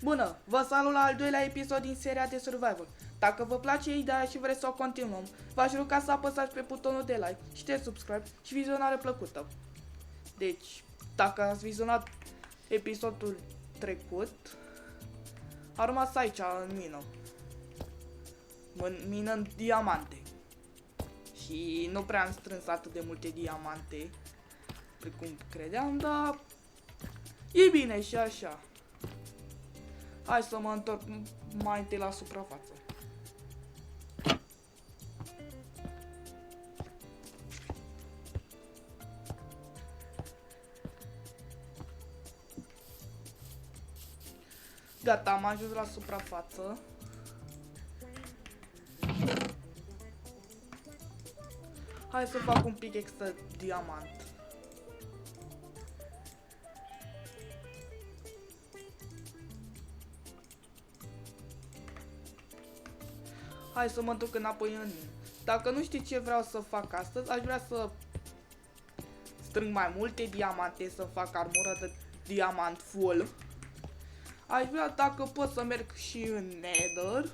Bună! Vă salut la al doilea episod din seria de Survival. Dacă vă place ideea și vreți să o continuăm, v-aș ruga să apăsați pe butonul de like și de subscribe și vizionare plăcută. Deci, dacă ați vizionat episodul trecut, a rămas aici în mină. Minând diamante. Și nu prea am strâns atât de multe diamante precum credeam, dar e bine și așa. Hai să mă întorc mai întâi la suprafață. Gata, am ajuns la suprafață. Hai să fac un pic extra diamant. Hai să mă duc înapoi în mine. Dacă nu știți ce vreau să fac astăzi, aș vrea să strâng mai multe diamante, să fac armură de diamant full. Aș vrea, dacă pot, să merg și în Nether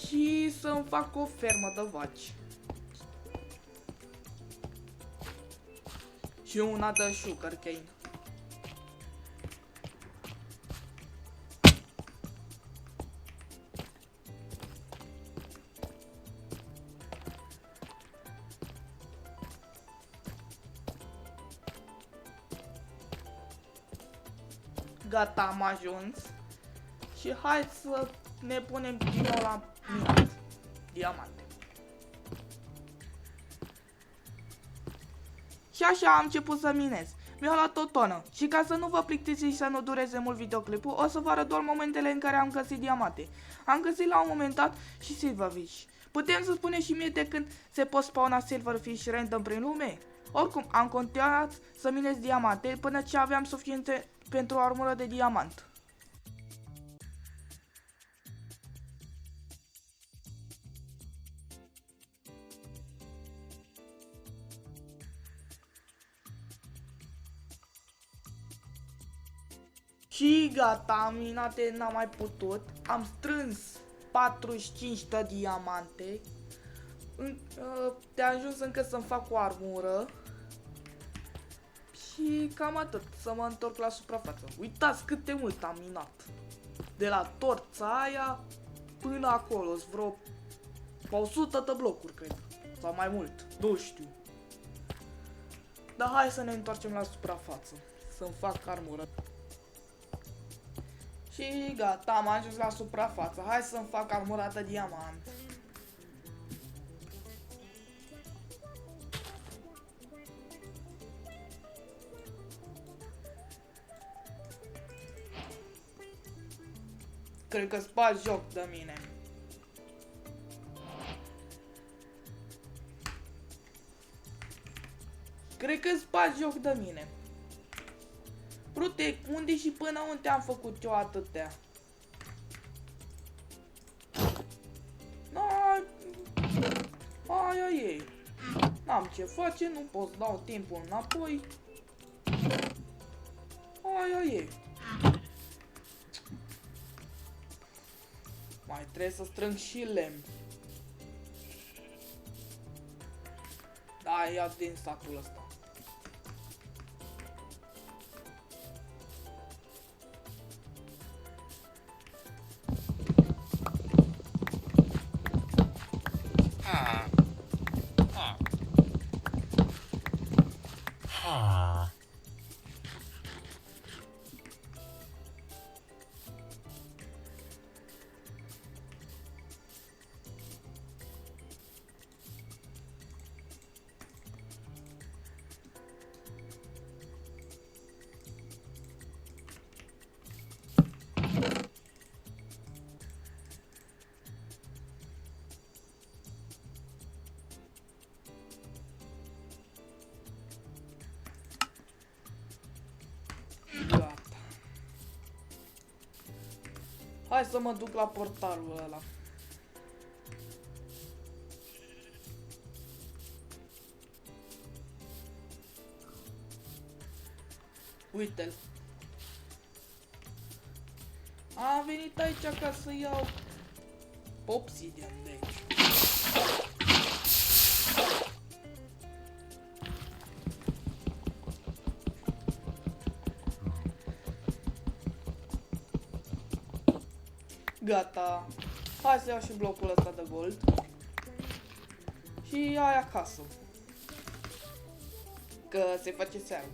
și să-mi fac o fermă de vaci. Și una de sugarcane. Gata, am ajuns. Și hai să ne punem din nou la minat diamante. Și așa am început să minez. Mi-au luat o tonă. Și ca să nu vă plictisiți și să nu dureze mult videoclipul, o să vă arăt doar momentele în care am găsit diamante. Am găsit la un moment dat și silverfish. Putem să spunem și mie de când se pot spawna silverfish random prin lume? Oricum, am continuat să minez diamante până ce aveam suficiente pentru o armură de diamant. Și gata, am minate, n-am mai putut. Am strâns 45 de diamante. De ajuns încă să-mi fac o armură. Și cam atât, să mă întorc la suprafață. Uitați cât de mult am minat. De la torța aia până acolo, vreo 100 de blocuri, cred. Sau mai mult, nu știu. Dar hai să ne întoarcem la suprafață. Să-mi fac armură. Și gata, am ajuns la suprafață. Hai să-mi fac armura de diamant. Cred că-ți bagi joc de mine. Cred că-ți bagi joc de mine. Brute, unde și până unde am făcut eu atâtea? Aia e. N-am ce face, nu pot să dau timpul înapoi. Aia e. Mai trebuie să strâng și lemn. Da, ia din sacul ăsta. Hai să mă duc la portalul ăla. Uite-l. Am venit aici ca să iau obsidian, deci. Gata. Hai să iau și blocul ăsta de gold. Și ai acasă. Că se face seara.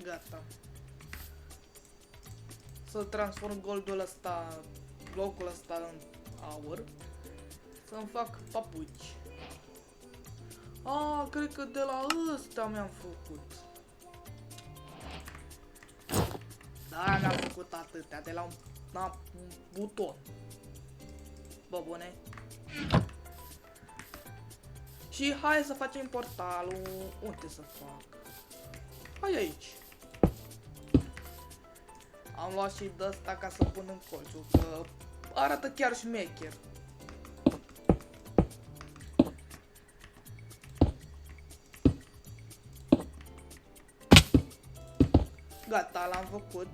Gata. Să transform goldul ăsta, blocul ăsta în aur. Să-mi fac papuci. Cred că de la ăsta mi-am făcut. Da, mi-am făcut atâtea, de la un buton. Bă, bune. Și hai să facem portalul. Unde să fac? Hai aici. Am luat și de ăsta ca să pun în colțul, că arată chiar șmecher. Gata, l-am făcut.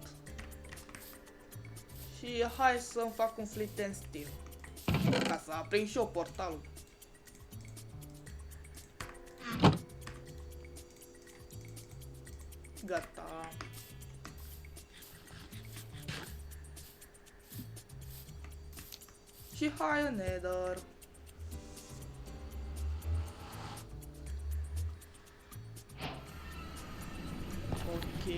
Și hai să-mi fac un flint and steel, ca să aprind și eu portalul. Gata. Și hai în Nether. Ok.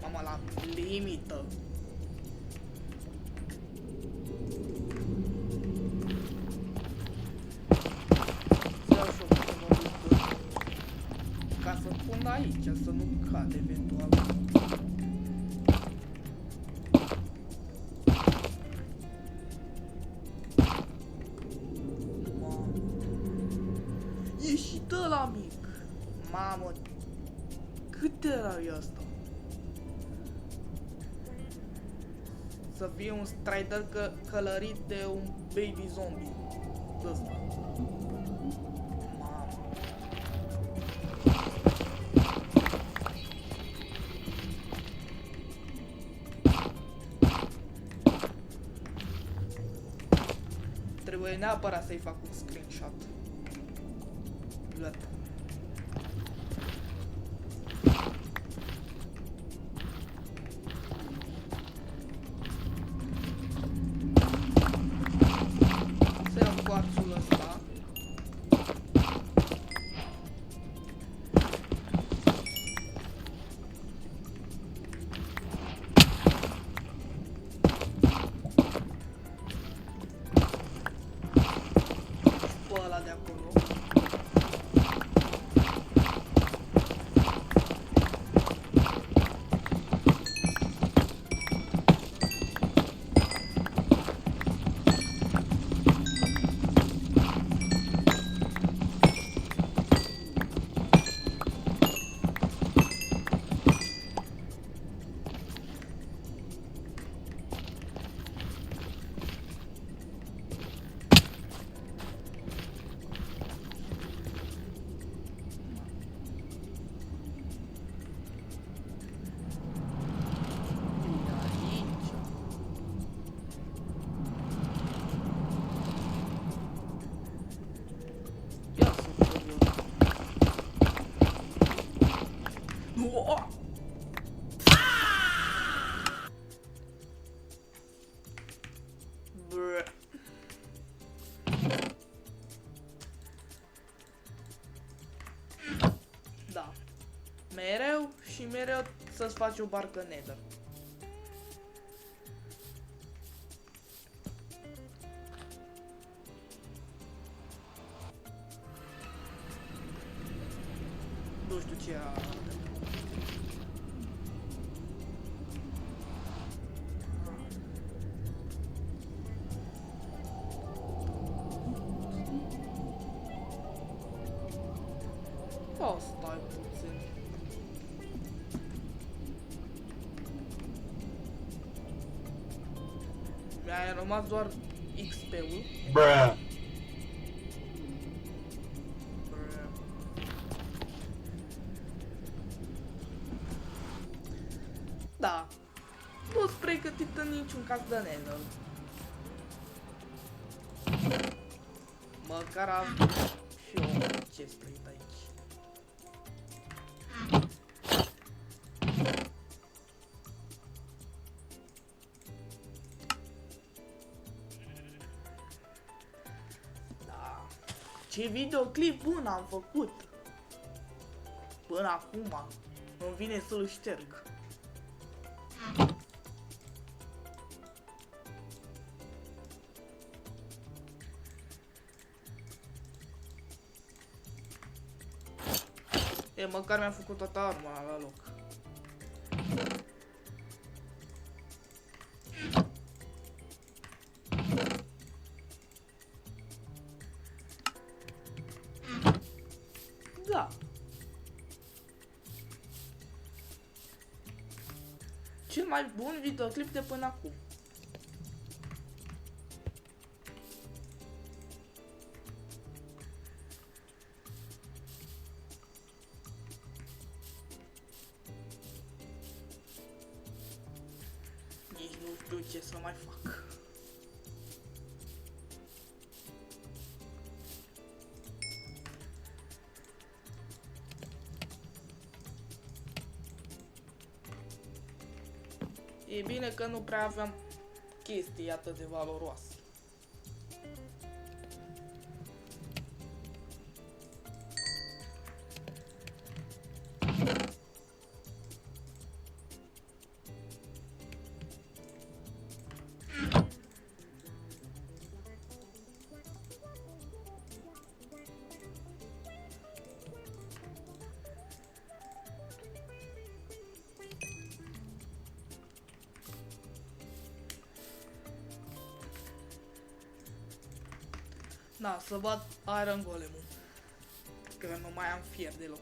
Mama, la limită. Ca să pun aici, să nu cade eventual. E și de la mic. Mamă, cât era asta? Să fie un strider călărit de un baby zombie. Ăsta. Mamă. Trebuie neapărat să-i fac un screenshot. Gata. Să iau coarțul ăsta. Pe ăla de acolo. Da. Mereu și mereu să-ți faci o barcă nether. Nu știu ce a... Sau stai puțin. Mi-a rămas doar XP-ul. Bruh. Da. Nu-s pregătit în niciun caz de nether. Măcar am și eu un chestplate aici. Da. Ce videoclip bun am făcut. Până acum. Îmi vine să-l șterg. E, măcar mi-am făcut toată arma la loc. Da. Cel mai bun videoclip de până acum. Nici nu știu ce să mai fac. E bine că nu prea aveam chestii atât de valoroase. Da, să bat Iron Golem-ul. Că nu mai am fier deloc.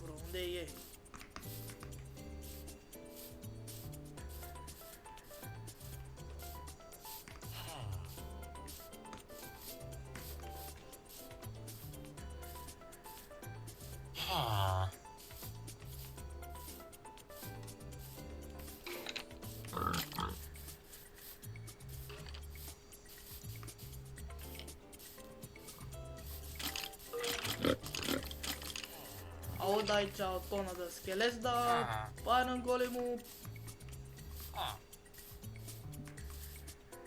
Bro, unde e? Aud aici o tonă de scheleți, dar Iron Golem-ul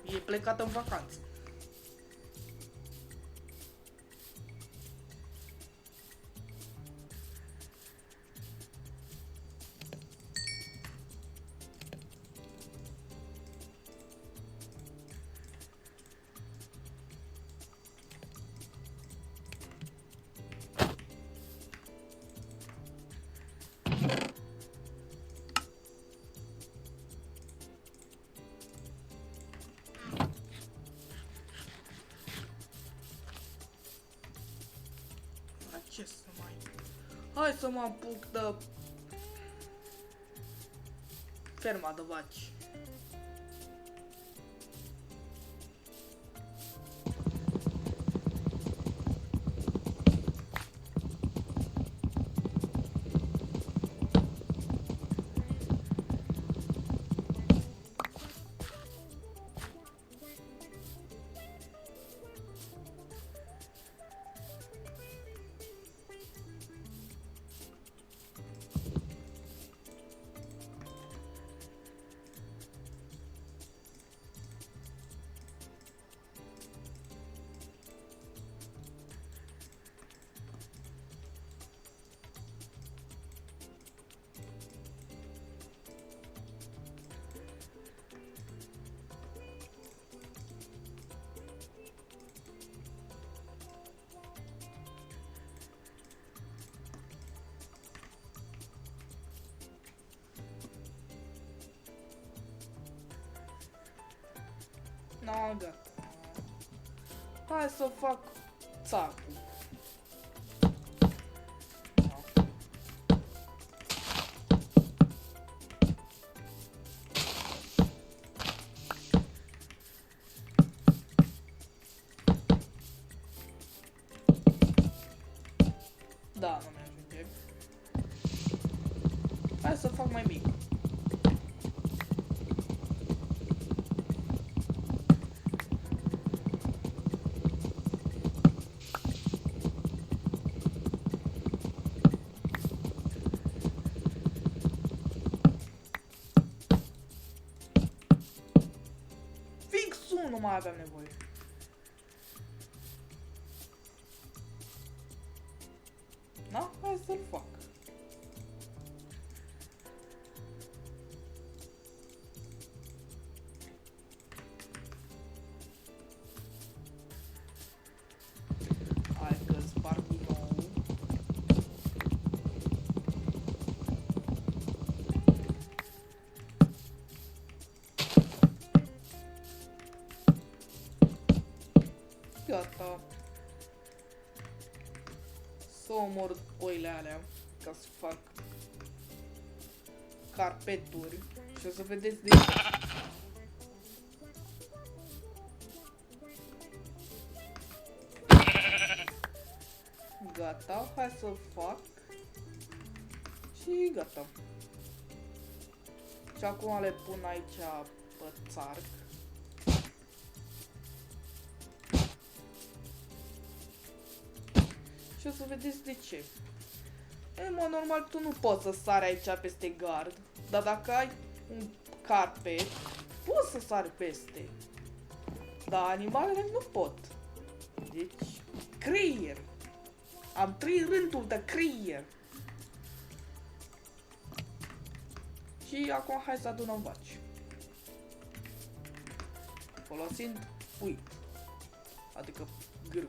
e plecat în vacanță. Ce să mai... Hai să mă apuc de... ferma de vaci. No, gata. Hai să fac țapul. Da, nu mi-ajunge. Hai să fac mai mic. Fix nu mai aveam nevoie. Da? Hai să-l fac. Hai că-l sparg din nou. Gata. Să omor oile alea ca să fac carpeturi și o să vedeți de gata, hai să fac și gata. Și acum le pun aici pe țarc. Și o să vedeți de ce. În mod normal tu nu poți să sari aici peste gard, dar dacă ai un carpet, poți să sari peste. Dar animalele nu pot. Deci, creier. Am 3 rânduri de creier. Și acum hai să adunăm vaci. Folosind uit. Adică grâu.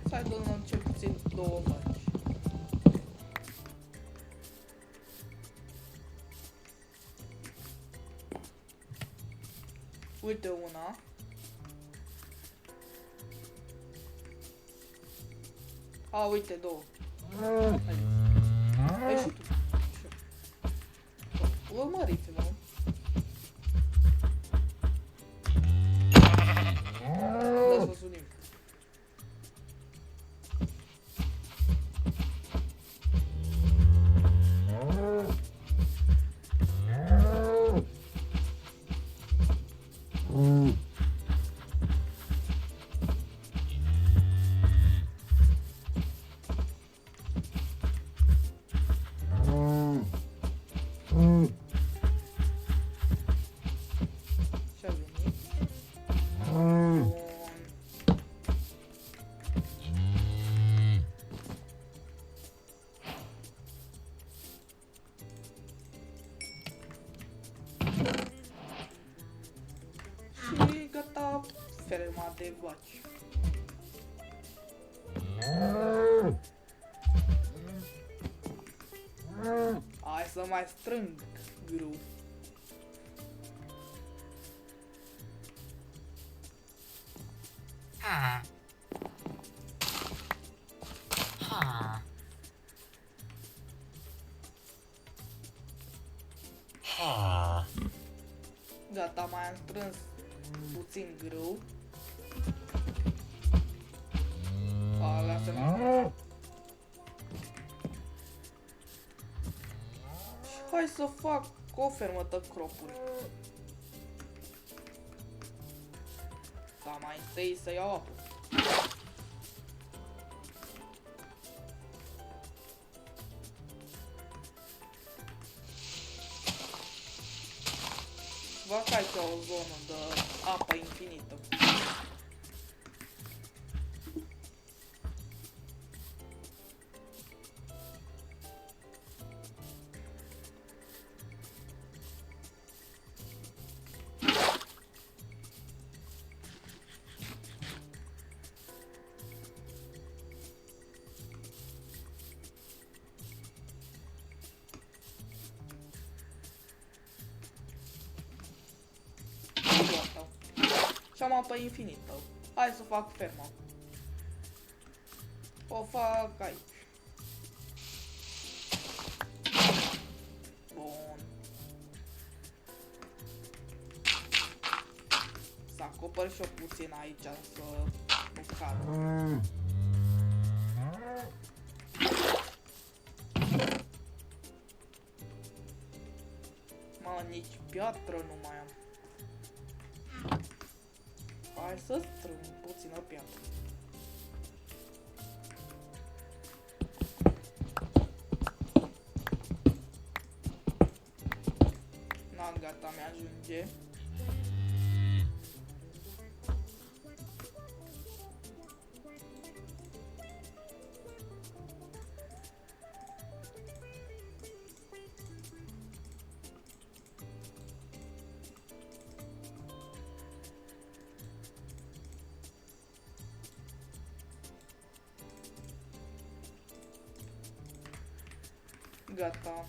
Să adunăm cel puțin 2 vaci. Uite una. A, uite 2. Hai și tu. Urmăriți-mă. Da, să sunim. Și-a venit. Bun. Și gata ferma de vaci. Hai să mai strâng grâu. Gata, mai am strâns puțin grâu. Alea se mai... Hai să fac o fermă de cropuri. Dar mai întâi să iau apă. Fac aici o zonă de apă infinită. Și am apă infinită. Hai să fac ferma. O fac aici. Bun. Să acopăr și-o puțin aici, să nu cadă. Mă, nici piatră nu mai am. Hai să strâng puțină piatră. Na, gata, mi-ajunge. Gata.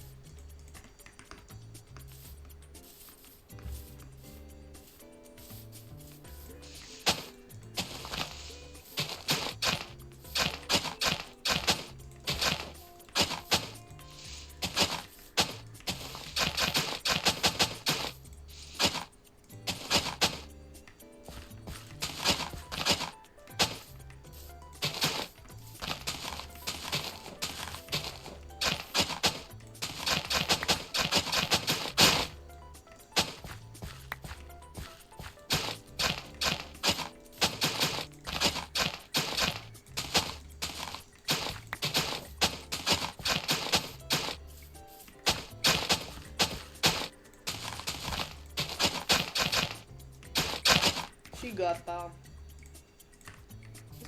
Și gata.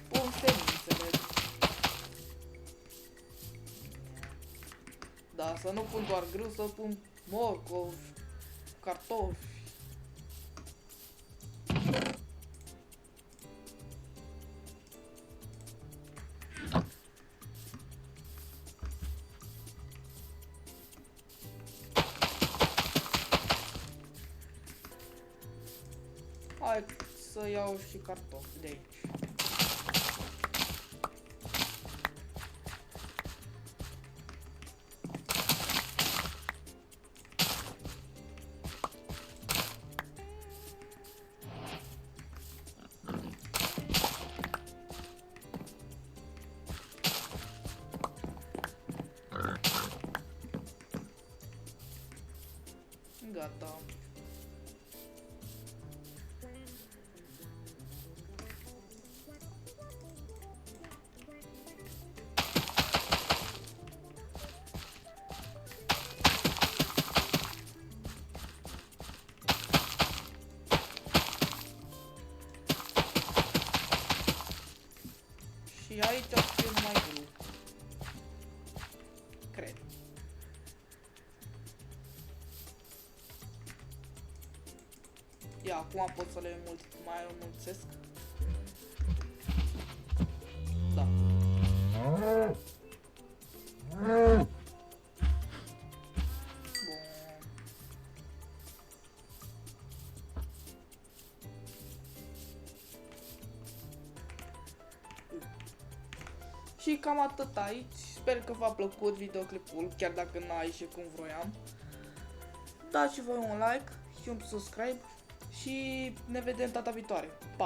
Pun semințele. Da, să nu pun doar grâu, să pun morcovi, cartofi. Hai să iau și cartofi de aici. Gata. Și aici o să fie numai grâu. Cred. Ia, acum pot să le mai înmulțesc. Da. Bun. Și cam atât aici. Sper că v-a plăcut videoclipul, chiar dacă n-a ieșit cum vroiam. Dați și voi un like și un subscribe și ne vedem data viitoare. Pa!